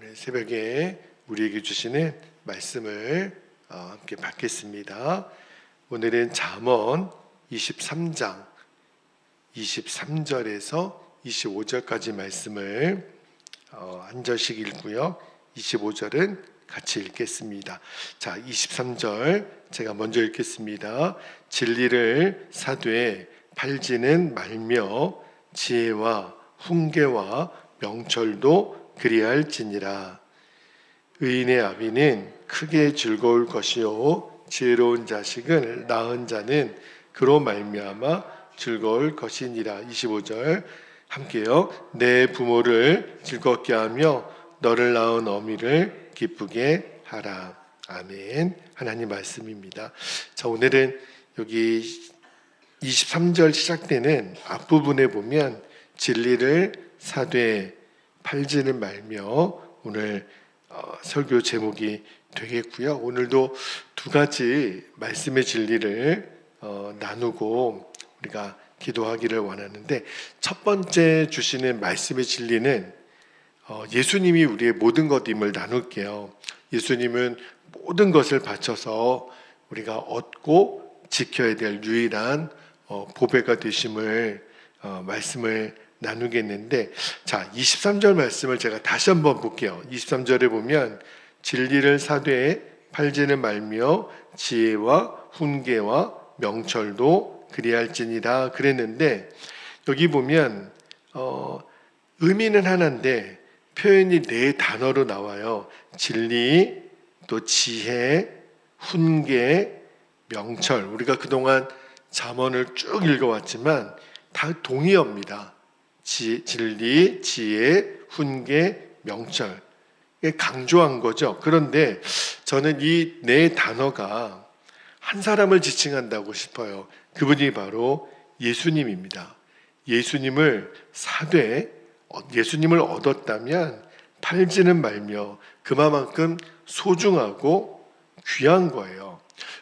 오늘 새벽에 우리에게 주시는 말씀을 함께 받겠습니다. 오늘은 잠언 23장 23절에서 25절까지 말씀을 한 절씩 읽고요. 25절은 같이 읽겠습니다. 자, 23절 제가 먼저 읽겠습니다. 진리를 사되 팔지는 말며 지혜와 훈계와 명철도 그리할지니라. 의인의 아비는 크게 즐거울 것이요 지혜로운 자식을 낳은 자는 그로 말미암아 즐거울 것이니라. 25절 함께요. 내 부모를 즐겁게 하며 너를 낳은 어미를 기쁘게 하라. 아멘. 하나님 말씀입니다. 자, 오늘은 여기 23절 시작되는 앞부분에 보면 진리를 사되 팔지는 말며 오늘 설교 제목이 되겠고요. 오늘도 두 가지 말씀의 진리를 나누고 우리가 기도하기를 원하는데, 첫 번째 주시는 말씀의 진리는 예수님이 우리의 모든 것임을 나눌게요. 예수님은 모든 것을 바쳐서 우리가 얻고 지켜야 될 유일한 보배가 되심을 말씀을 나누겠는데, 자, 23절 말씀을 제가 다시 한번 볼게요. 23절에 보면 진리를 사되 팔지는 말며 지혜와 훈계와 명철도 그리할지니라 그랬는데, 여기 보면 의미는 하나인데 표현이 네 단어로 나와요. 진리, 또 지혜, 훈계, 명철. 우리가 그동안 잠언을 쭉 읽어왔지만 다 동의어입니다. 진리, 지혜, 훈계, 명철. 강조한 거죠. 그런데 저는 이 네 단어가 한 사람을 지칭한다고 싶어요. 그분이 바로 예수님입니다. 예수님을 사되, 예수님을 얻었다면 팔지는 말며 그만큼 소중하고 귀한 거예요.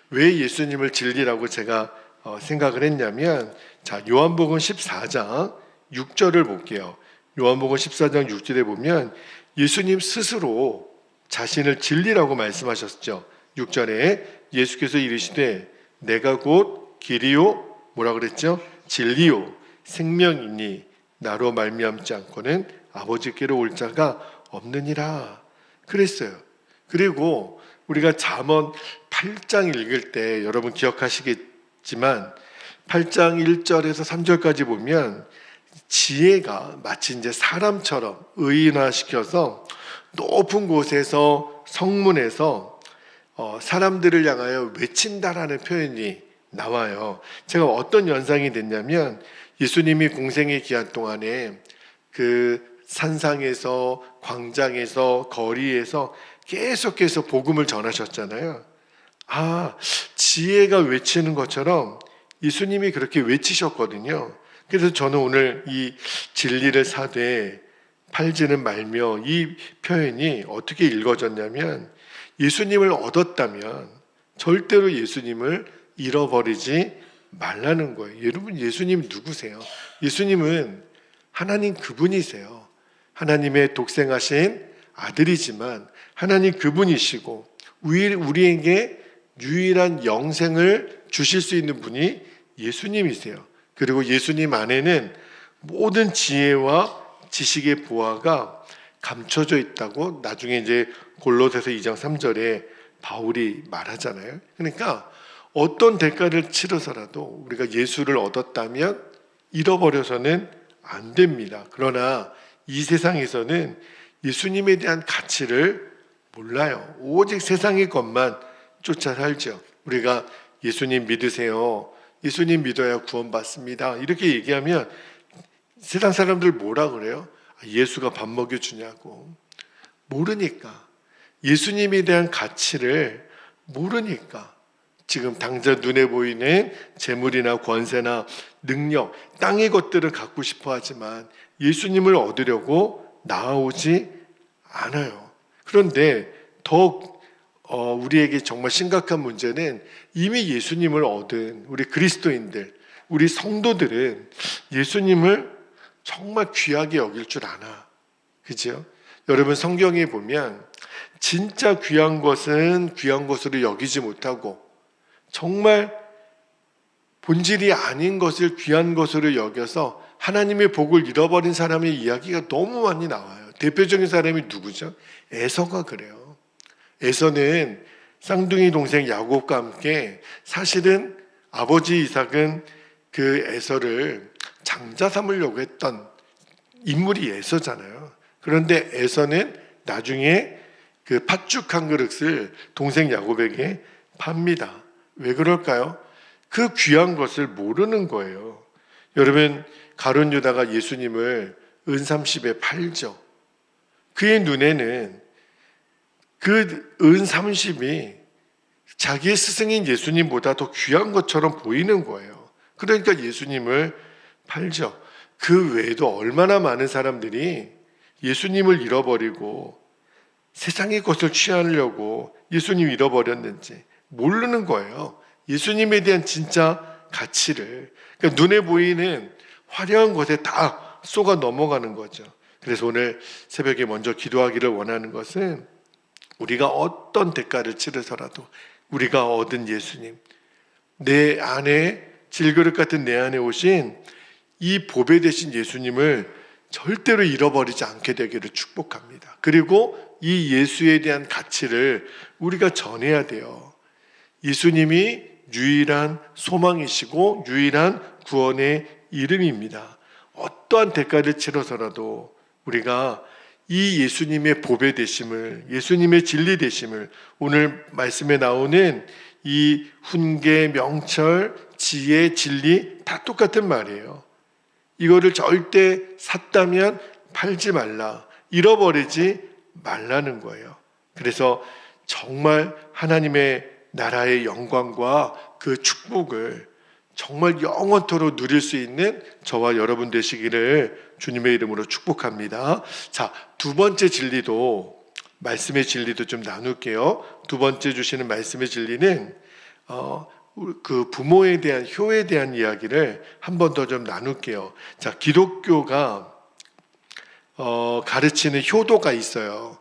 왜 예수님을 진리라고 제가 생각을 했냐면, 자, 요한복음 14장 6절을 볼게요. 요한복음 14장 6절에 보면 예수님 스스로 자신을 진리라고 말씀하셨죠. 6절에 예수께서 이르시되 내가 곧 길이요, 뭐라 그랬죠? 진리요 생명이니 나로 말미암지 않고는 아버지께로 올 자가 없느니라 그랬어요. 그리고 우리가 잠언 8장 읽을 때 여러분 기억하시겠지만 8장 1절에서 3절까지 보면 지혜가 마치 이제 사람처럼 의인화시켜서 높은 곳에서 성문에서 사람들을 향하여 외친다라는 표현이 나와요. 제가 어떤 연상이 됐냐면, 예수님이 공생의 기한 동안에 그 산상에서 광장에서 거리에서 계속해서 복음을 전하셨잖아요. 지혜가 외치는 것처럼 예수님이 그렇게 외치셨거든요. 그래서 저는 오늘 이 진리를 사되 팔지는 말며 이 표현이 어떻게 읽어졌냐면, 예수님을 얻었다면 절대로 예수님을 잃어버리지 말라는 거예요. 여러분, 예수님 누구세요? 예수님은 하나님 그분이세요. 하나님의 독생하신 아들이지만 하나님 그분이시고 우리에게 유일한 영생을 주실 수 있는 분이 예수님이세요. 그리고 예수님 안에는 모든 지혜와 지식의 보화가 감춰져 있다고 나중에 이제 골로새서 2장 3절에 바울이 말하잖아요. 그러니까 어떤 대가를 치러서라도 우리가 예수를 얻었다면 잃어버려서는 안 됩니다. 그러나 이 세상에서는 예수님에 대한 가치를 몰라요. 오직 세상의 것만 쫓아 살죠. 우리가 예수님 믿으세요, 예수님 믿어야 구원받습니다, 이렇게 얘기하면 세상 사람들 뭐라 그래요? 예수가 밥 먹여주냐고. 모르니까. 예수님에 대한 가치를 모르니까 지금 당장 눈에 보이는 재물이나 권세나 능력, 땅의 것들을 갖고 싶어 하지만 예수님을 얻으려고 나아오지 않아요. 그런데 더 우리에게 정말 심각한 문제는 이미 예수님을 얻은 우리 그리스도인들, 우리 성도들은 예수님을 정말 귀하게 여길 줄 아나. 그죠? 여러분 성경에 보면 진짜 귀한 것은 귀한 것으로 여기지 못하고 정말 본질이 아닌 것을 귀한 것으로 여겨서 하나님의 복을 잃어버린 사람의 이야기가 너무 많이 나와요. 대표적인 사람이 누구죠? 에서가 그래요. 에서는 쌍둥이 동생 야곱과 함께 사실은 아버지 이삭은 그 에서를 장자 삼으려고 했던 인물이 에서잖아요. 그런데 에서는 나중에 그 팥죽 한 그릇을 동생 야곱에게 팝니다. 왜 그럴까요? 그 귀한 것을 모르는 거예요. 여러분, 가룟 유다가 예수님을 은30에 팔죠. 그의 눈에는 그 은30이 자기의 스승인 예수님보다 더 귀한 것처럼 보이는 거예요. 그러니까 예수님을 팔죠. 그 외에도 얼마나 많은 사람들이 예수님을 잃어버리고 세상의 것을 취하려고 예수님 잃어버렸는지 모르는 거예요. 예수님에 대한 진짜 가치를. 그러니까 눈에 보이는 화려한 것에 다 쏘가 넘어가는 거죠. 그래서 오늘 새벽에 먼저 기도하기를 원하는 것은 우리가 어떤 대가를 치르서라도 우리가 얻은 예수님, 내 안에 질그릇 같은 내 안에 오신 이 보배 되신 예수님을 절대로 잃어버리지 않게 되기를 축복합니다. 그리고 이 예수에 대한 가치를 우리가 전해야 돼요. 예수님이 유일한 소망이시고 유일한 구원의 이름입니다. 어떠한 대가를 치러서라도 우리가 이 예수님의 보배 되심을, 예수님의 진리 되심을, 오늘 말씀에 나오는 이 훈계, 명철, 지혜, 진리 다 똑같은 말이에요. 이거를 절대 샀다면 팔지 말라, 잃어버리지 말라는 거예요. 그래서 정말 하나님의 나라의 영광과 그 축복을 정말 영원토록 누릴 수 있는 저와 여러분 되시기를 주님의 이름으로 축복합니다. 자, 두 번째 진리도, 말씀의 진리도 좀 나눌게요. 두 번째 주시는 말씀의 진리는 그 부모에 대한, 효에 대한 이야기를 한 번 더 좀 나눌게요. 자, 기독교가 가르치는 효도가 있어요.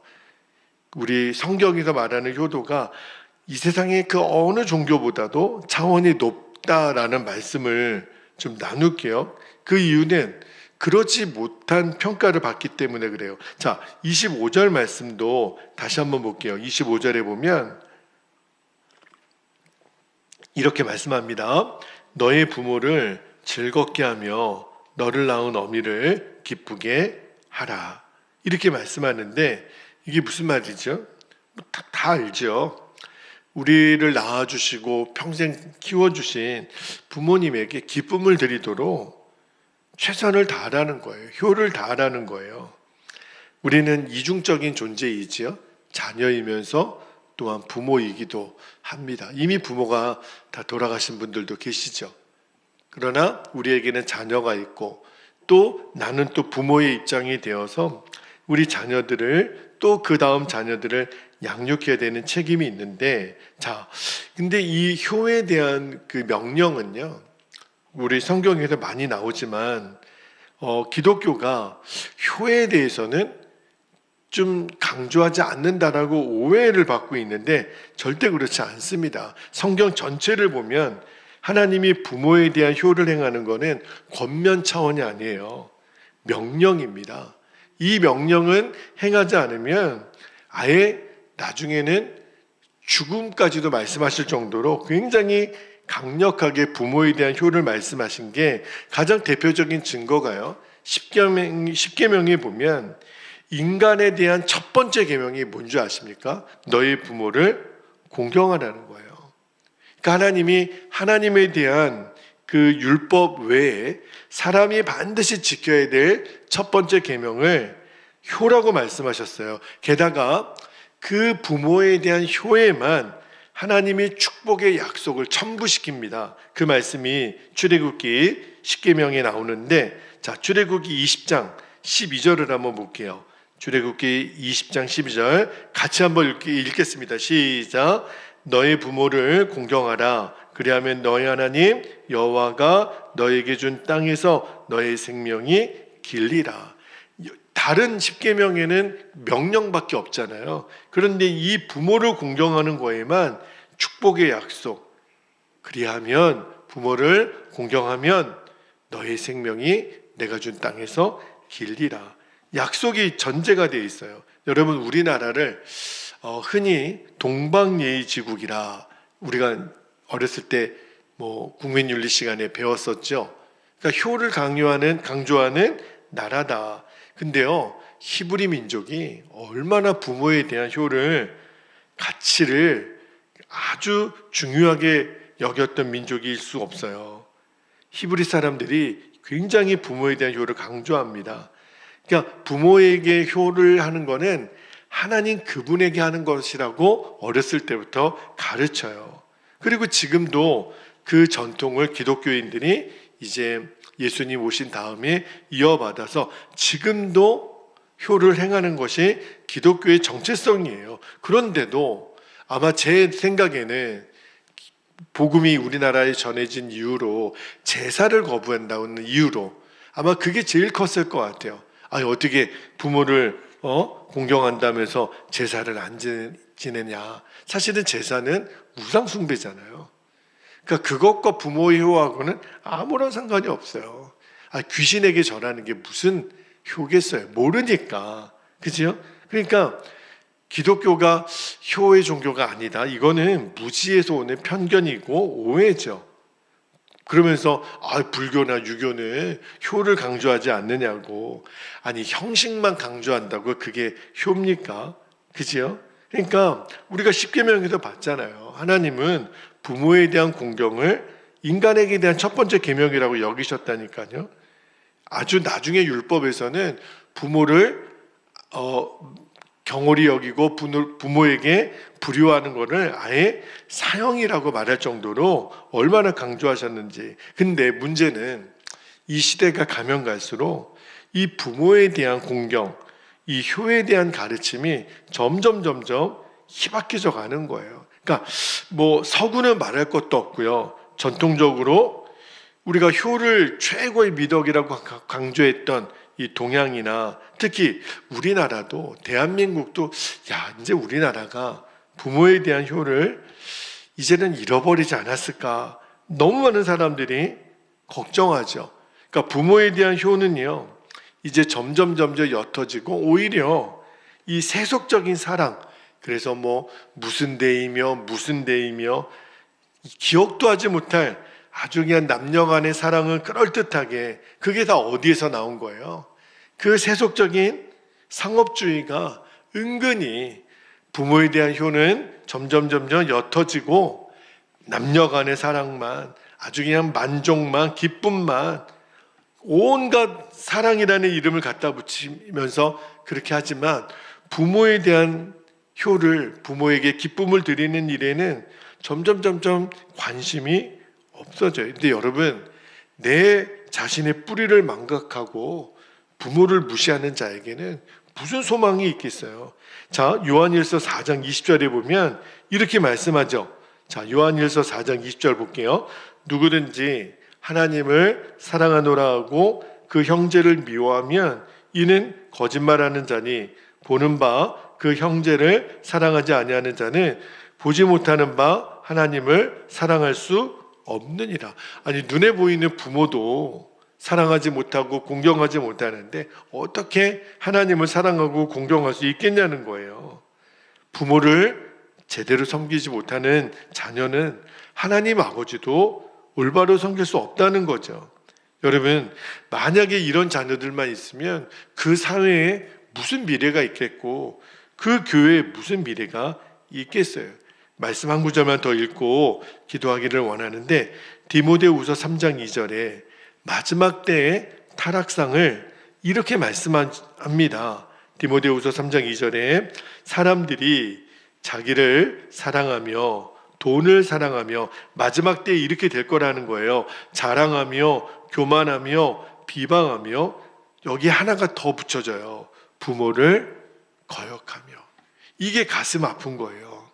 우리 성경에서 말하는 효도가 이 세상의 그 어느 종교보다도 차원이 높다라는 말씀을 좀 나눌게요. 그 이유는 그렇지 못한 평가를 받기 때문에 그래요. 자, 25절 말씀도 다시 한번 볼게요. 25절에 보면 이렇게 말씀합니다. 너의 부모를 즐겁게 하며 너를 낳은 어미를 기쁘게 하라. 이렇게 말씀하는데 이게 무슨 말이죠? 다 알죠. 우리를 낳아주시고 평생 키워주신 부모님에게 기쁨을 드리도록 최선을 다하라는 거예요. 효를 다하라는 거예요. 우리는 이중적인 존재이지요. 자녀이면서 또한 부모이기도 합니다. 이미 부모가 다 돌아가신 분들도 계시죠. 그러나 우리에게는 자녀가 있고 또 나는 또 부모의 입장이 되어서 우리 자녀들을 또 그 다음 자녀들을 양육해야 되는 책임이 있는데, 자, 근데 이 효에 대한 그 명령은요, 우리 성경에서 많이 나오지만 기독교가 효에 대해서는 좀 강조하지 않는다라고 오해를 받고 있는데 절대 그렇지 않습니다. 성경 전체를 보면 하나님이 부모에 대한 효를 행하는 것은 권면 차원이 아니에요. 명령입니다. 이 명령은 행하지 않으면 아예 나중에는 죽음까지도 말씀하실 정도로 굉장히 강력하게 부모에 대한 효를 말씀하신 게 가장 대표적인 증거가요. 십계명에 보면 인간에 대한 첫 번째 계명이 뭔지 아십니까? 너희 부모를 공경하라는 거예요. 그러니까 하나님이 하나님에 대한 그 율법 외에 사람이 반드시 지켜야 될 첫 번째 계명을 효라고 말씀하셨어요. 게다가 그 부모에 대한 효에만 하나님이 축복의 약속을 첨부시킵니다. 그 말씀이 출애굽기 10계명에 나오는데, 자, 출애굽기 20장 12절을 한번 볼게요. 출애굽기 20장 12절 같이 한번 읽겠습니다. 시작. 너의 부모를 공경하라. 그리하면 너희 하나님 여호와가 너에게 준 땅에서 너의 생명이 길리라. 다른 십계명에는 명령밖에 없잖아요. 그런데 이 부모를 공경하는 거에만 축복의 약속. 그리하면 부모를 공경하면 너의 생명이 내가 준 땅에서 길리라. 약속이 전제가 되어 있어요. 여러분, 우리나라를 흔히 동방예의지국이라 우리가 어렸을 때 국민윤리 시간에 배웠었죠. 그러니까 효를 강조하는 나라다. 근데요, 히브리 민족이 얼마나 부모에 대한 가치를 아주 중요하게 여겼던 민족일 수 없어요. 히브리 사람들이 굉장히 부모에 대한 효를 강조합니다. 그러니까 부모에게 효를 하는 거는 하나님 그분에게 하는 것이라고 어렸을 때부터 가르쳐요. 그리고 지금도 그 전통을 기독교인들이 이제 예수님 오신 다음에 이어받아서 지금도 효를 행하는 것이 기독교의 정체성이에요. 그런데도 아마 제 생각에는 복음이 우리나라에 전해진 이유로 제사를 거부한다는 이유로 아마 그게 제일 컸을 것 같아요. 어떻게 부모를 공경한다면서 제사를 안 지내냐. 사실은 제사는 우상 숭배잖아요. 그러니까 그것과 부모의 효하고는 아무런 상관이 없어요. 귀신에게 절하는 게 무슨 효겠어요? 모르니까. 그죠? 그러니까 기독교가 효의 종교가 아니다. 이거는 무지에서 오는 편견이고 오해죠. 그러면서 불교나 유교는 효를 강조하지 않느냐고. 아니, 형식만 강조한다고 그게 효입니까? 그죠? 그러니까 우리가 십계명에서 봤잖아요. 하나님은 부모에 대한 공경을 인간에게 대한 첫 번째 계명이라고 여기셨다니까요. 아주 나중에 율법에서는 부모를 경홀히 여기고 부모에게 불효하는 것을 아예 사형이라고 말할 정도로 얼마나 강조하셨는지. 근데 문제는 이 시대가 가면 갈수록 이 부모에 대한 공경, 이 효에 대한 가르침이 점점 희박해져 가는 거예요. 그러니까 서구는 말할 것도 없고요. 전통적으로 우리가 효를 최고의 미덕이라고 강조했던 이 동양이나 특히 우리나라도, 대한민국도 이제 우리나라가 부모에 대한 효를 이제는 잃어버리지 않았을까. 너무 많은 사람들이 걱정하죠. 그러니까 부모에 대한 효는요, 이제 점점 옅어지고 오히려 이 세속적인 사랑, 그래서 무슨 대이며 기억도 하지 못할 아주 그냥 남녀 간의 사랑을 그럴듯하게, 그게 다 어디에서 나온 거예요? 그 세속적인 상업주의가 은근히 부모에 대한 효는 점점 옅어지고 남녀 간의 사랑만, 아주 그냥 만족만, 기쁨만, 온갖 사랑이라는 이름을 갖다 붙이면서 그렇게 하지만 부모에 대한 효를, 부모에게 기쁨을 드리는 일에는 점점 관심이 없어져요. 근데 여러분, 내 자신의 뿌리를 망각하고 부모를 무시하는 자에게는 무슨 소망이 있겠어요? 자, 요한일서 4장 20절에 보면 이렇게 말씀하죠. 자, 요한일서 4장 20절 볼게요. 누구든지 하나님을 사랑하노라 하고 그 형제를 미워하면 이는 거짓말하는 자니 보는 바 그 형제를 사랑하지 아니하는 자는 보지 못하는 바 하나님을 사랑할 수 없느니라. 아니, 눈에 보이는 부모도 사랑하지 못하고 공경하지 못하는데 어떻게 하나님을 사랑하고 공경할 수 있겠냐는 거예요. 부모를 제대로 섬기지 못하는 자녀는 하나님 아버지도 올바로 섬길 수 없다는 거죠. 여러분, 만약에 이런 자녀들만 있으면 그 사회에 무슨 미래가 있겠고 그 교회에 무슨 미래가 있겠어요. 말씀 한 구절만 더 읽고 기도하기를 원하는데, 디모데후서 3장 2절에 마지막 때의 타락상을 이렇게 말씀합니다. 디모데후서 3장 2절에 사람들이 자기를 사랑하며 돈을 사랑하며 마지막 때에 이렇게 될 거라는 거예요. 자랑하며 교만하며 비방하며, 여기 하나가 더 붙여져요. 부모를 거역하며. 이게 가슴 아픈 거예요.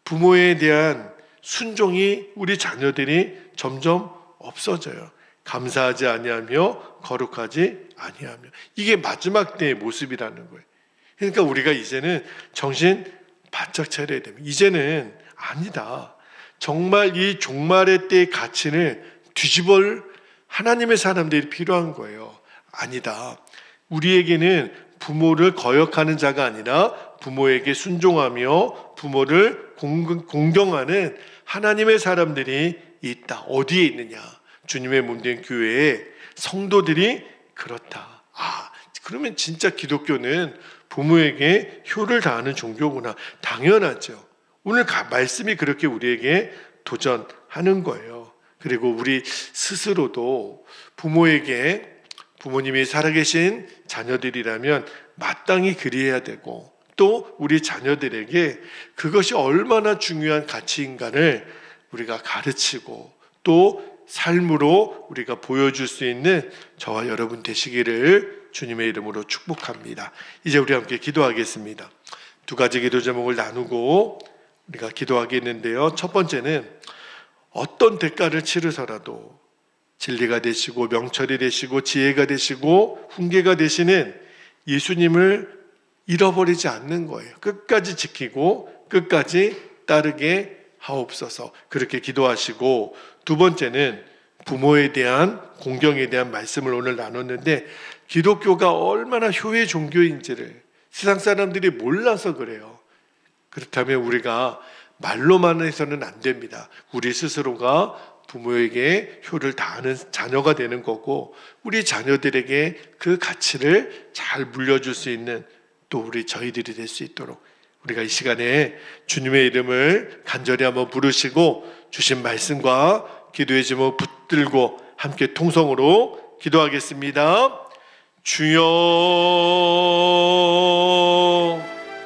부모에 대한 순종이 우리 자녀들이 점점 없어져요. 감사하지 아니하며 거룩하지 아니하며. 이게 마지막 때의 모습이라는 거예요. 그러니까 우리가 이제는 정신 바짝 차려야 됩니다. 이제는 아니다. 정말 이 종말의 때의 가치를 뒤집을 하나님의 사람들이 필요한 거예요. 아니다. 우리에게는 부모를 거역하는 자가 아니라 부모에게 순종하며 부모를 공경하는 하나님의 사람들이 있다. 어디에 있느냐? 주님의 몸된 교회에 성도들이 그렇다. 그러면 진짜 기독교는 부모에게 효를 다하는 종교구나. 당연하죠. 오늘 말씀이 그렇게 우리에게 도전하는 거예요. 그리고 우리 스스로도 부모님이 살아계신 자녀들이라면 마땅히 그리해야 되고, 또 우리 자녀들에게 그것이 얼마나 중요한 가치인가를 우리가 가르치고 또 삶으로 우리가 보여줄 수 있는 저와 여러분 되시기를 주님의 이름으로 축복합니다. 이제 우리 함께 기도하겠습니다. 두 가지 기도 제목을 나누고 우리가 기도하겠는데요. 첫 번째는 어떤 대가를 치르서라도 진리가 되시고 명철이 되시고 지혜가 되시고 훈계가 되시는 예수님을 잃어버리지 않는 거예요. 끝까지 지키고 끝까지 따르게 하옵소서. 그렇게 기도하시고, 두 번째는 부모에 대한 공경에 대한 말씀을 오늘 나눴는데, 기독교가 얼마나 효의 종교인지를 세상 사람들이 몰라서 그래요. 그렇다면 우리가 말로만 해서는 안 됩니다. 우리 스스로가 부모에게 효를 다하는 자녀가 되는 거고, 우리 자녀들에게 그 가치를 잘 물려줄 수 있는 또 저희들이 될 수 있도록 우리가 이 시간에 주님의 이름을 간절히 한번 부르시고 주신 말씀과 기도의 제목 붙들고 함께 통성으로 기도하겠습니다. 주여